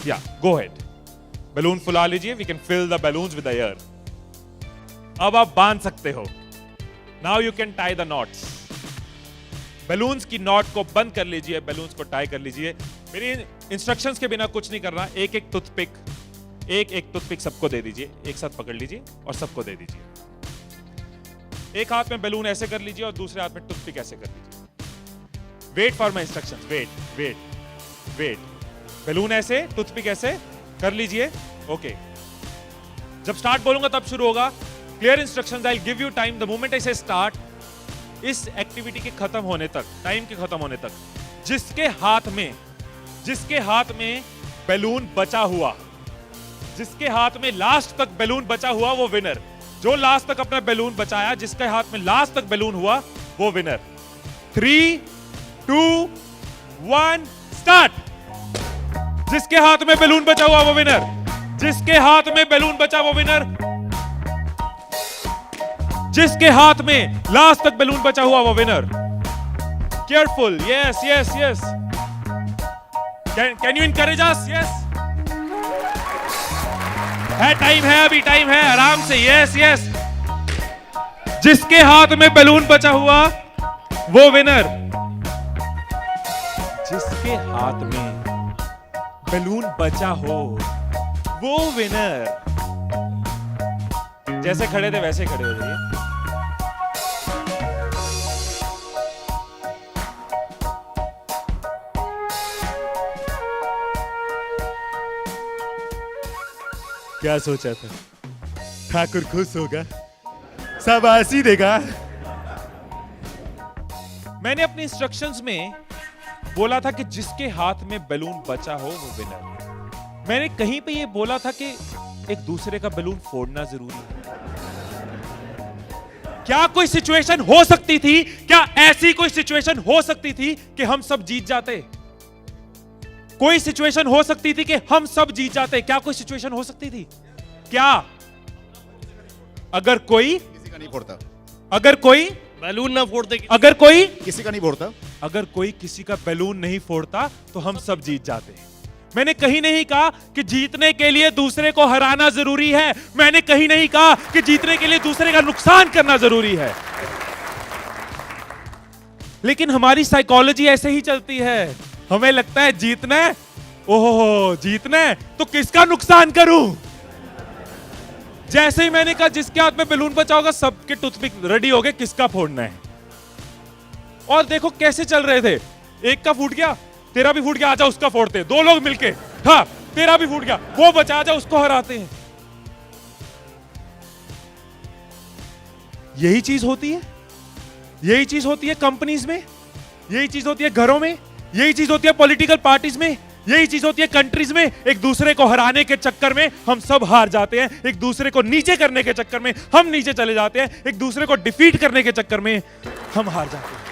या गो head, balloon फुला लीजिए, we can fill the balloons with air. अब आप बांध सकते हो। Now you can tie the knots. Balloons की नॉट को बंद कर लीजिए, बैलून्स को टाई कर लीजिए। मेरी इंस्ट्रक्शंस के बिना कुछ नहीं करना। एक एक टूथपिक सबको दे दीजिए, एक साथ पकड़ लीजिए और सबको दे दीजिए। एक हाथ में बैलून ऐसे कर लीजिए और दूसरे हाथ में टूथपिक ऐसे कर लीजिए। Wait for my instructions, wait wait wait. Balloon ऐसे, टूथपिक ऐसे कर लीजिए। ओके, जब स्टार्ट बोलूंगा तब शुरू होगा। Clear instructions, I will give you time the moment I से स्टार्ट। इस एक्टिविटी के खत्म होने तक, टाइम के खत्म होने तक, जिसके हाथ में बैलून बचा हुआ, जिसके हाथ में लास्ट तक बैलून बचा हुआ वो विनर। जो लास्ट तक अपना बैलून बचाया, जिसके हाथ में लास्ट तक बैलून हुआ वो विनर। 3, 2, 1 स्टार्ट। जिसके हाथ में बैलून बचा हुआ वो विनर, जिसके हाथ में बैलून बचा वो विनर, जिसके हाथ में लास्ट तक बैलून बचा हुआ वो winner. Careful, yes yes yes. Can you encourage us? Yes, है टाइम है, अभी टाइम है, आराम से। Yes yes. जिसके हाथ में बैलून बचा हुआ वो विनर, जिसके हाथ में बैलून बचा हो वो विनर। जैसे खड़े थे वैसे खड़े हो जाइए। क्या सोचा था? ठाकुर खुश होगा, शाबाशी देगा। मैंने अपने इंस्ट्रक्शंस में बोला था कि जिसके हाथ में बैलून बचा हो वो विनर। मैंने कहीं पे ये बोला था कि एक दूसरे का बैलून फोड़ना जरूरी है। क्या कोई सिचुएशन हो सकती थी, क्या ऐसी कोई सिचुएशन हो सकती थी कि हम सब जीत जाते? कोई सिचुएशन हो सकती थी कि हम सब जीत जाते? क्या कोई सिचुएशन हो सकती थी? क्या? अगर कोई किसी का नहीं फोड़ता, अगर कोई बैलून ना फोड़ते, अगर कोई किसी का नहीं फोड़ता, अगर कोई किसी का बैलून नहीं फोड़ता तो हम सब जीत जाते। मैंने कहीं नहीं कहा कि जीतने के लिए दूसरे को हराना जरूरी है। मैंने कहीं नहीं कहा कि जीतने के लिए दूसरे का नुकसान करना जरूरी है। लेकिन हमारी साइकोलॉजी ऐसे ही चलती है। हमें लगता है जीतना है, ओहो जीतना है तो किसका नुकसान करूं। जैसे ही मैंने कहा जिसके हाथ में बैलून बचा होगा, सबके टूथपिक रेडी हो गए, किसका फोड़ना है। और देखो कैसे चल रहे थे। एक का फूट गया, तेरा भी फूट गया, आजा उसका फोड़ते। दो लोग मिलके, हाँ तेरा भी फूट गया, वो बचा, आजा उसको हराते हैं। यही चीज होती है, यही चीज होती है कंपनीज में, यही चीज होती है घरों में, यही चीज होती है पॉलिटिकल पार्टीज में, यही चीज होती है कंट्रीज में। एक दूसरे को हराने के चक्कर में हम सब हार जाते हैं। एक दूसरे को नीचे करने के चक्कर में हम नीचे चले जाते हैं। एक दूसरे को डिफीट करने के चक्कर में हम हार जाते हैं।